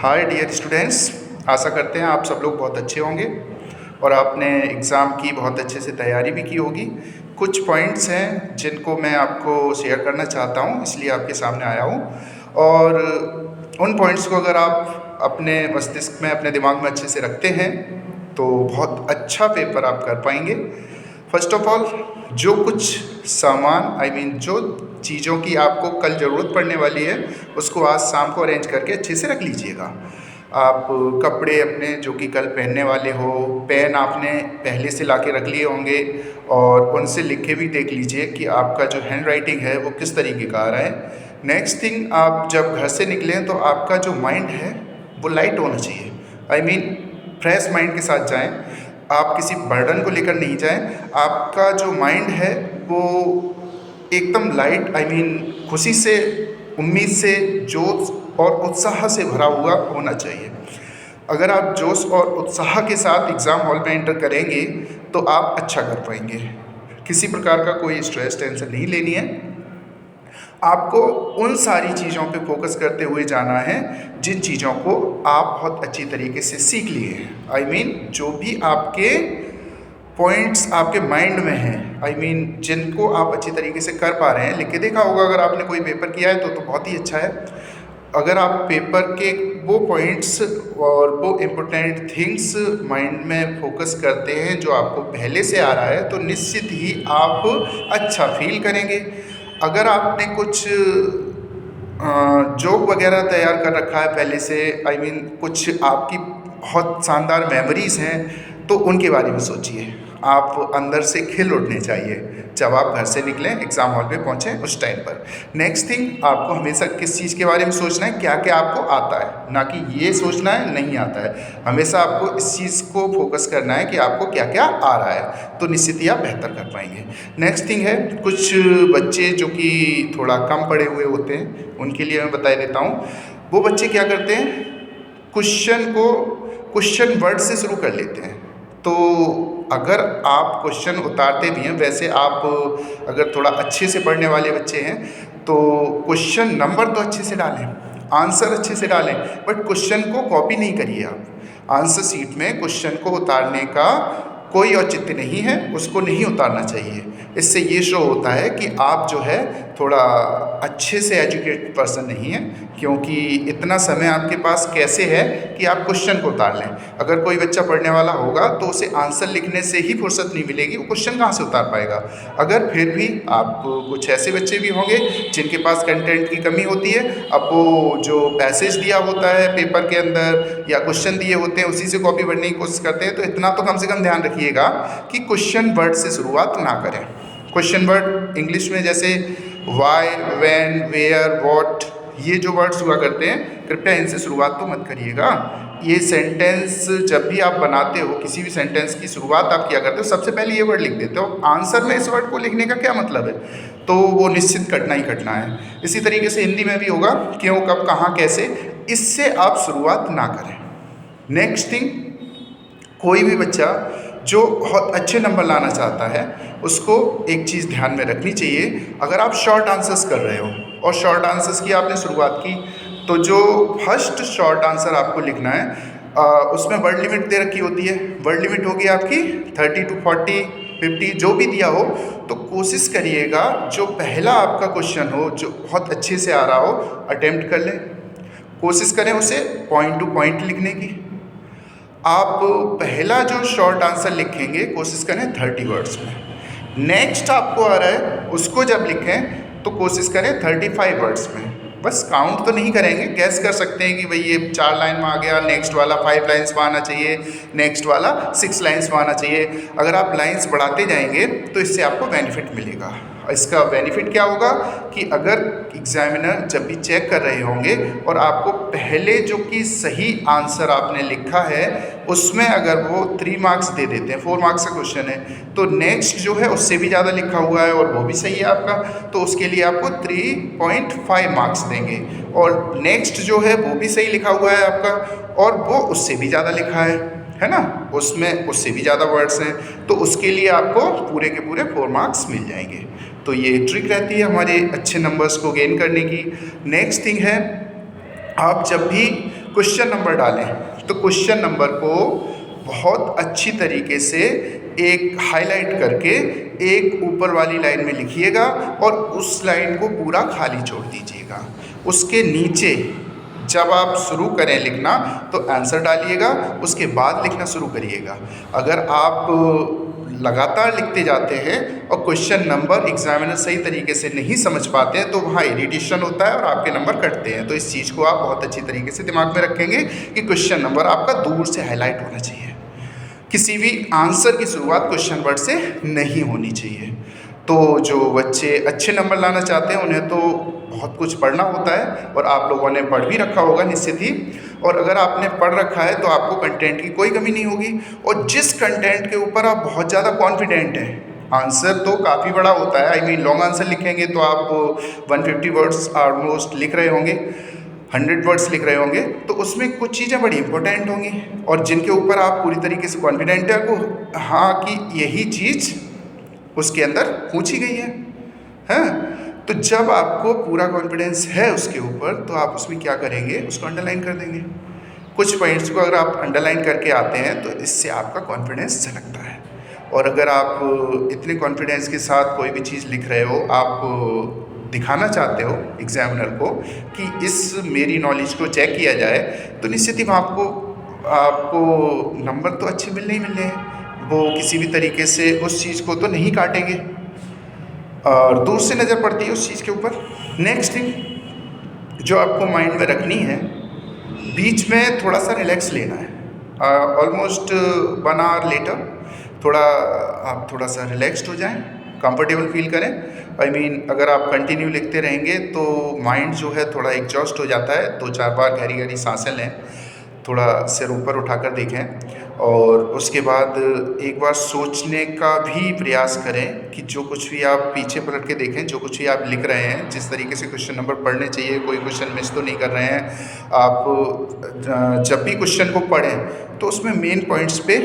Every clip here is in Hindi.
हाय डियर स्टूडेंट्स, आशा करते हैं आप सब लोग बहुत अच्छे होंगे और आपने एग्ज़ाम की बहुत अच्छे से तैयारी भी की होगी। कुछ पॉइंट्स हैं जिनको मैं आपको शेयर करना चाहता हूं, इसलिए आपके सामने आया हूं। और उन पॉइंट्स को अगर आप अपने मस्तिष्क में, अपने दिमाग में अच्छे से रखते हैं तो बहुत अच्छा पेपर आप कर पाएंगे। फर्स्ट ऑफ ऑल, जो कुछ सामान जो चीज़ों की आपको कल ज़रूरत पड़ने वाली है उसको आज शाम को अरेंज करके अच्छे से रख लीजिएगा। आप कपड़े अपने जो कि कल पहनने वाले हो, पेन आपने पहले से ला के रख लिए होंगे और उनसे लिख के भी देख लीजिए कि आपका जो हैंड राइटिंग है वो किस तरीके का आ रहा है। नेक्स्ट थिंग, आप जब घर से निकलें तो आपका जो माइंड है वो लाइट होना चाहिए। फ्रेश माइंड के साथ जाएं। आप किसी बर्डन को लेकर नहीं जाएं। आपका जो माइंड है वो एकदम लाइट, खुशी से, उम्मीद से, जोश और उत्साह से भरा हुआ होना चाहिए। अगर आप जोश और उत्साह के साथ एग्ज़ाम हॉल में एंटर करेंगे तो आप अच्छा कर पाएंगे। किसी प्रकार का कोई स्ट्रेस, टेंशन नहीं लेनी है। आपको उन सारी चीज़ों पे फोकस करते हुए जाना है जिन चीज़ों को आप बहुत अच्छी तरीके से सीख लिए हैं। जो भी आपके पॉइंट्स आपके माइंड में हैं, जिनको आप अच्छी तरीके से कर पा रहे हैं। लिख के देखा होगा, अगर आपने कोई पेपर किया है तो बहुत ही अच्छा है। अगर आप पेपर के वो पॉइंट्स और वो इम्पोर्टेंट थिंग्स माइंड में फोकस करते हैं जो आपको पहले से आ रहा है तो निश्चित ही आप अच्छा फील करेंगे। अगर आपने कुछ जोक वगैरह तैयार कर रखा है पहले से, कुछ आपकी बहुत शानदार मेमोरीज़ हैं तो उनके बारे में सोचिए। आप अंदर से खिल उठने चाहिए जब आप घर से निकलें, एग्ज़ाम हॉल पे पहुँचें उस टाइम पर। नेक्स्ट थिंग, आपको हमेशा किस चीज़ के बारे में सोचना है, क्या क्या आपको आता है, ना कि ये सोचना है नहीं आता है। हमेशा आपको इस चीज़ को फोकस करना है कि आपको क्या क्या आ रहा है, तो निश्चित ही आप बेहतर कर पाएंगे। नेक्स्ट थिंग है, कुछ बच्चे जो कि थोड़ा कम पढ़े हुए होते हैं उनके लिए मैं बता देता हूँ। वो बच्चे क्या करते हैं, क्वेश्चन वर्ड से शुरू कर लेते हैं। तो अगर आप क्वेश्चन उतारते भी हैं, वैसे आप अगर थोड़ा अच्छे से पढ़ने वाले बच्चे हैं तो क्वेश्चन नंबर तो अच्छे से डालें, आंसर अच्छे से डालें, बट क्वेश्चन को कॉपी नहीं करिए। आप आंसर शीट में क्वेश्चन को उतारने का कोई औचित्य नहीं है, उसको नहीं उतारना चाहिए। इससे ये शो होता है कि आप जो है थोड़ा अच्छे से एजुकेटेड पर्सन नहीं है, क्योंकि इतना समय आपके पास कैसे है कि आप क्वेश्चन को उतार लें। अगर कोई बच्चा पढ़ने वाला होगा तो उसे आंसर लिखने से ही फुर्सत नहीं मिलेगी, वो क्वेश्चन कहाँ से उतार पाएगा। अगर फिर भी आप कुछ ऐसे बच्चे भी होंगे जिनके पास कंटेंट की कमी होती है, अब वो जो पैसेज दिया होता है पेपर के अंदर या क्वेश्चन दिए होते हैं उसी से कॉपी पढ़ने की कोशिश करते हैं, तो इतना तो कम से कम ध्यान रखिएगा कि क्वेश्चन वर्ड से शुरुआत ना करें। क्वेश्चन वर्ड इंग्लिश में जैसे वाई, व्हेन, वेयर, व्हाट, ये जो वर्ड्स हुआ करते हैं, कृपया इनसे शुरुआत तो मत करिएगा। ये सेंटेंस जब भी आप बनाते हो, किसी भी सेंटेंस की शुरुआत आप किया करते हो, सबसे पहले ये वर्ड लिख देते हो। आंसर में इस वर्ड को लिखने का क्या मतलब है, तो वो निश्चित कटना ही कटना है। इसी तरीके से हिंदी में भी होगा, क्यों, कब, कहाँ, कैसे, इससे आप शुरुआत ना करें। नेक्स्ट थिंग, कोई भी बच्चा जो बहुत अच्छे नंबर लाना चाहता है उसको एक चीज़ ध्यान में रखनी चाहिए। अगर आप शॉर्ट आंसर्स कर रहे हो और शॉर्ट आंसर्स की आपने शुरुआत की, तो जो फर्स्ट शॉर्ट आंसर आपको लिखना है उसमें वर्ड लिमिट दे रखी होती है। वर्ड लिमिट होगी आपकी 30 to 40, 50 जो भी दिया हो। तो कोशिश करिएगा जो पहला आपका क्वेश्चन हो, जो बहुत अच्छे से आ रहा हो, अटेम्प्ट कर लें। कोशिश करें उसे पॉइंट टू पॉइंट लिखने की। आप पहला जो शॉर्ट आंसर लिखेंगे कोशिश करें 30 वर्ड्स में। नेक्स्ट आपको आ रहा है उसको जब लिखें तो कोशिश करें 35 वर्ड्स में। बस काउंट तो नहीं करेंगे, गैस कर सकते हैं कि भाई ये 4 लाइन में आ गया, नेक्स्ट वाला 5 लाइन्स में आना चाहिए, नेक्स्ट वाला 6 लाइन्स में आना चाहिए। अगर आप लाइन्स बढ़ाते जाएंगे तो इससे आपको बेनिफिट मिलेगा। इसका बेनिफिट क्या होगा कि अगर एग्जामिनर जब भी चेक कर रहे होंगे और आपको पहले जो कि सही आंसर आपने लिखा है उसमें अगर वो 3 मार्क्स दे देते हैं, 4 मार्क्स का क्वेश्चन है, तो नेक्स्ट जो है उससे भी ज़्यादा लिखा हुआ है और वो भी सही है आपका, तो उसके लिए आपको 3.5 मार्क्स देंगे। और नेक्स्ट जो है वो भी सही लिखा हुआ है आपका और वो उससे भी ज़्यादा लिखा है ना, उसमें उससे भी ज़्यादा वर्ड्स हैं, तो उसके लिए आपको पूरे के पूरे 4 मार्क्स मिल जाएंगे। तो ये ट्रिक रहती है हमारे अच्छे नंबर्स को गेन करने की। नेक्स्ट थिंग है, आप जब भी क्वेश्चन नंबर डालें, तो क्वेश्चन नंबर को बहुत अच्छी तरीके से एक हाईलाइट करके एक ऊपर वाली लाइन में लिखिएगा और उस लाइन को पूरा खाली छोड़ दीजिएगा। उसके नीचे जब आप शुरू करें लिखना तो आंसर डालिएगा, उसके बाद लिखना शुरू करिएगा। अगर आप लगातार लिखते जाते हैं और क्वेश्चन नंबर एग्जामिनर सही तरीके से नहीं समझ पाते हैं तो वहाँ इरिटेशन होता है और आपके नंबर कटते हैं। तो इस चीज़ को आप बहुत अच्छी तरीके से दिमाग में रखेंगे कि क्वेश्चन नंबर आपका दूर से हाईलाइट होना चाहिए। किसी भी आंसर की शुरुआत क्वेश्चन वर्ड से नहीं होनी चाहिए। तो जो बच्चे अच्छे नंबर लाना चाहते हैं उन्हें तो बहुत कुछ पढ़ना होता है और आप लोगों ने पढ़ भी रखा होगा निश्चित ही। और अगर आपने पढ़ रखा है तो आपको कंटेंट की कोई कमी नहीं होगी। और जिस कंटेंट के ऊपर आप बहुत ज़्यादा कॉन्फिडेंट हैं, आंसर तो काफ़ी बड़ा होता है, आई मीन लॉन्ग आंसर लिखेंगे तो आप 150 वर्ड्स ऑलमोस्ट लिख रहे होंगे, 100 वर्ड्स लिख रहे होंगे, तो उसमें कुछ चीज़ें बड़ी इंपॉर्टेंट होंगी और जिनके ऊपर आप पूरी तरीके से कॉन्फिडेंट है आपको हाँ कि यही चीज़ उसके अंदर पूछी गई है। तो जब आपको पूरा कॉन्फिडेंस है उसके ऊपर तो आप उसमें क्या करेंगे, उसको अंडरलाइन कर देंगे। कुछ पॉइंट्स को अगर आप अंडरलाइन करके आते हैं तो इससे आपका कॉन्फिडेंस झलकता है। और अगर आप इतने कॉन्फिडेंस के साथ कोई भी चीज़ लिख रहे हो, आप दिखाना चाहते हो एग्जामिनर को कि इस मेरी नॉलेज को चेक किया जाए, तो निश्चित ही आपको नंबर तो अच्छे मिलने ही मिलने हैं। वो किसी भी तरीके से उस चीज़ को तो नहीं काटेंगे और दूर से नज़र पड़ती है उस चीज़ के ऊपर। नेक्स्ट थिंग जो आपको माइंड में रखनी है, बीच में थोड़ा सा रिलैक्स लेना है। ऑलमोस्ट 1 आवर लेटर आप थोड़ा सा रिलैक्स्ड हो जाएं, कंफर्टेबल फील करें। आई मीन अगर आप कंटिन्यू लिखते रहेंगे तो माइंड जो है थोड़ा एग्जॉस्ट हो जाता है। 2-4 बार गहरी गहरी सांसें लें, थोड़ा सिर ऊपर उठाकर देखें और उसके बाद एक बार सोचने का भी प्रयास करें कि जो कुछ भी आप पीछे पलट के देखें, जो कुछ भी आप लिख रहे हैं, जिस तरीके से क्वेश्चन नंबर पढ़ने चाहिए, कोई क्वेश्चन मिस तो नहीं कर रहे हैं आप। जब भी क्वेश्चन को पढ़ें तो उसमें मेन पॉइंट्स पे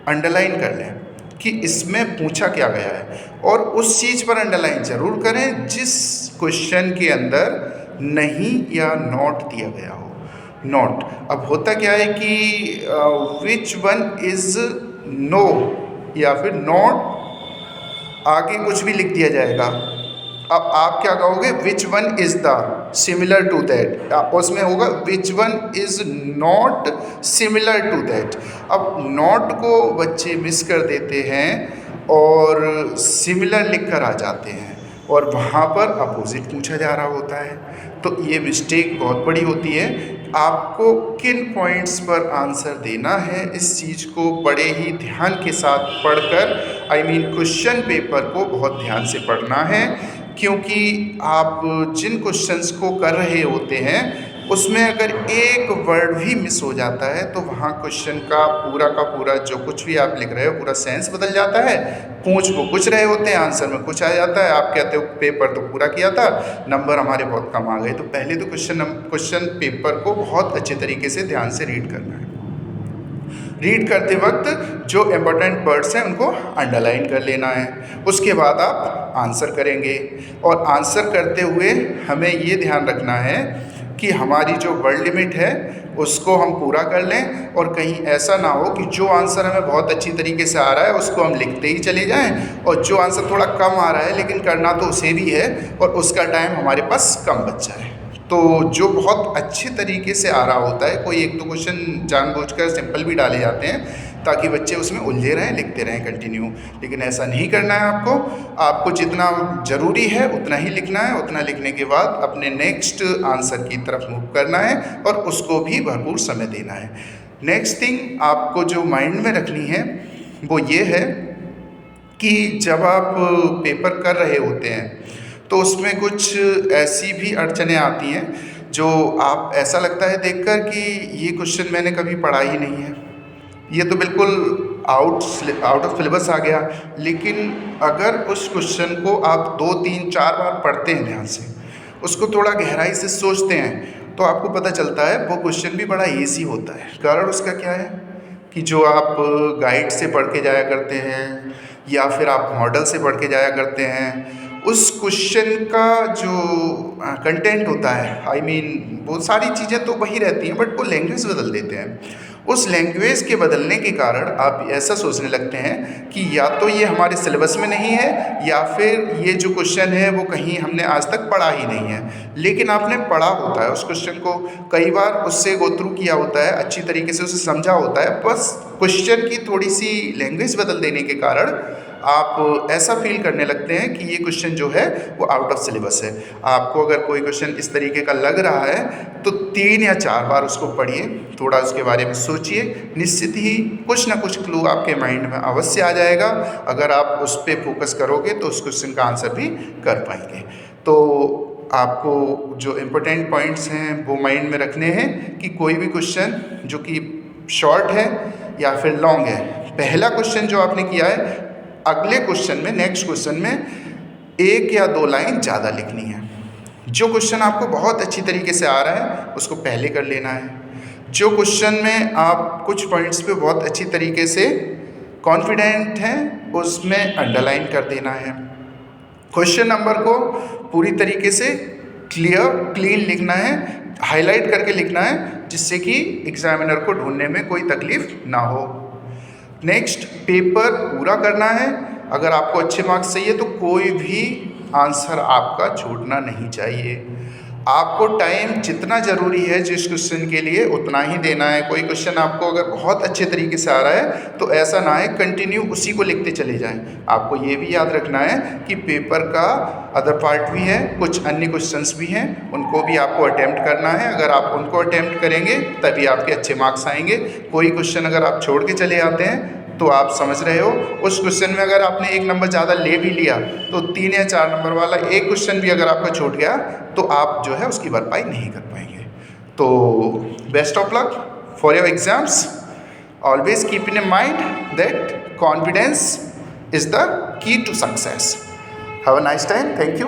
अंडरलाइन कर लें कि इसमें पूछा क्या गया है और उस चीज़ पर अंडरलाइन ज़रूर करें जिस क्वेश्चन के अंदर नहीं या नॉट दिया गया हो। नॉट, अब होता क्या है कि विच वन इज़ नो या फिर नॉट, आगे कुछ भी लिख दिया जाएगा। अब आप क्या कहोगे, which one is the similar to that, उसमें होगा which one is not similar to that. अब नॉट को बच्चे मिस कर देते हैं और सिमिलर लिख कर आ जाते हैं और वहाँ पर अपोजिट पूछा जा रहा होता है। तो ये मिस्टेक बहुत बड़ी होती है। आपको किन पॉइंट्स पर आंसर देना है, इस चीज़ को बड़े ही ध्यान के साथ पढ़कर, आई मीन क्वेश्चन पेपर को बहुत ध्यान से पढ़ना है, क्योंकि आप जिन क्वेश्चंस को कर रहे होते हैं उसमें अगर एक वर्ड भी मिस हो जाता है तो वहाँ क्वेश्चन का पूरा जो कुछ भी आप लिख रहे हो पूरा सेंस बदल जाता है। पूछ वो कुछ रहे होते हैं, आंसर में कुछ आ जाता है। आप कहते हो पेपर तो पूरा किया था, नंबर हमारे बहुत कम आ गए। तो पहले तो क्वेश्चन पेपर को बहुत अच्छे तरीके से ध्यान से रीड करना है। रीड करते वक्त जो इम्पोर्टेंट वर्ड्स हैं उनको अंडरलाइन कर लेना है। उसके बाद आप आंसर करेंगे और आंसर करते हुए हमें ये ध्यान रखना है कि हमारी जो वर्ड लिमिट है उसको हम पूरा कर लें और कहीं ऐसा ना हो कि जो आंसर हमें बहुत अच्छी तरीके से आ रहा है उसको हम लिखते ही चले जाएं और जो आंसर थोड़ा कम आ रहा है लेकिन करना तो उसे भी है और उसका टाइम हमारे पास कम बच जाए। तो जो बहुत अच्छे तरीके से आ रहा होता है, कोई एक दो क्वेश्चन जानबूझकर सिंपल भी डाले जाते हैं ताकि बच्चे उसमें उलझे रहें, लिखते रहें कंटिन्यू, लेकिन ऐसा नहीं करना है। आपको जितना ज़रूरी है उतना ही लिखना है। उतना लिखने के बाद अपने नेक्स्ट आंसर की तरफ मूव करना है और उसको भी भरपूर समय देना है। नेक्स्ट थिंग आपको जो माइंड में रखनी है वो ये है कि जब आप पेपर कर रहे होते हैं तो उसमें कुछ ऐसी भी अड़चनें आती हैं जो आप ऐसा लगता है देखकर कि ये क्वेश्चन मैंने कभी पढ़ा ही नहीं है, ये तो बिल्कुल आउट ऑफ सिलेबस आ गया। लेकिन अगर उस क्वेश्चन को आप 2, 3, 4 बार पढ़ते हैं ध्यान से, उसको थोड़ा गहराई से सोचते हैं तो आपको पता चलता है वो क्वेश्चन भी बड़ा ईजी होता है। कारण उसका क्या है कि जो आप गाइड से पढ़ के जाया करते हैं या फिर आप मॉडल से पढ़ के जाया करते हैं, उस क्वेश्चन का जो कंटेंट होता है, वो सारी चीज़ें तो वही रहती हैं, बट वो लैंग्वेज बदल देते हैं। उस लैंग्वेज के बदलने के कारण आप ऐसा सोचने लगते हैं कि या तो ये हमारे सिलेबस में नहीं है, या फिर ये जो क्वेश्चन है वो कहीं हमने आज तक पढ़ा ही नहीं है। लेकिन आपने पढ़ा होता है उस क्वेश्चन को, कई बार उससे गो थ्रू किया होता है, अच्छी तरीके से उसे समझा होता है, बस क्वेश्चन की थोड़ी सी लैंग्वेज बदल देने के कारण आप ऐसा फील करने लगते हैं कि ये क्वेश्चन जो है वो आउट ऑफ सिलेबस है। आपको अगर कोई क्वेश्चन इस तरीके का लग रहा है तो 3 या 4 बार उसको पढ़िए, थोड़ा उसके बारे में सोचिए, निश्चित ही कुछ ना कुछ क्लू आपके माइंड में अवश्य आ जाएगा। अगर आप उस पर फोकस करोगे तो उस क्वेश्चन का आंसर भी कर पाएंगे। तो आपको जो इम्पोर्टेंट पॉइंट्स हैं वो माइंड में रखने हैं कि कोई भी क्वेश्चन जो कि शॉर्ट है या फिर लॉन्ग है, पहला क्वेश्चन जो आपने किया है, अगले क्वेश्चन में, नेक्स्ट क्वेश्चन में 1 या 2 लाइन ज़्यादा लिखनी है। जो क्वेश्चन आपको बहुत अच्छी तरीके से आ रहा है उसको पहले कर लेना है। जो क्वेश्चन में आप कुछ पॉइंट्स पे बहुत अच्छी तरीके से कॉन्फिडेंट हैं उसमें अंडरलाइन कर देना है। क्वेश्चन नंबर को पूरी तरीके से क्लीन लिखना है, हाईलाइट करके लिखना है, जिससे कि एग्जामिनर को ढूंढने में कोई तकलीफ ना हो। नेक्स्ट, पेपर पूरा करना है। अगर आपको अच्छे मार्क्स चाहिए तो कोई भी आंसर आपका छूटना नहीं चाहिए। आपको टाइम जितना ज़रूरी है जिस क्वेश्चन के लिए उतना ही देना है। कोई क्वेश्चन आपको अगर बहुत अच्छे तरीके से आ रहा है तो ऐसा ना है कंटिन्यू उसी को लिखते चले जाएं। आपको ये भी याद रखना है कि पेपर का अदर पार्ट भी है, कुछ अन्य क्वेश्चंस भी हैं, उनको भी आपको अटेम्प्ट करना है। अगर आप उनको अटेम्प्ट करेंगे तभी आपके अच्छे मार्क्स आएंगे। कोई क्वेश्चन अगर आप छोड़ के चले आते हैं तो आप समझ रहे हो उस क्वेश्चन में अगर आपने 1 नंबर ज़्यादा ले भी लिया तो 3 या 4 नंबर वाला एक क्वेश्चन भी अगर आपका छूट गया तो आप जो है उसकी भरपाई नहीं कर पाएंगे। तो best of luck for your exams. Always keep in mind that confidence is the key to success. Have a nice time. Thank you.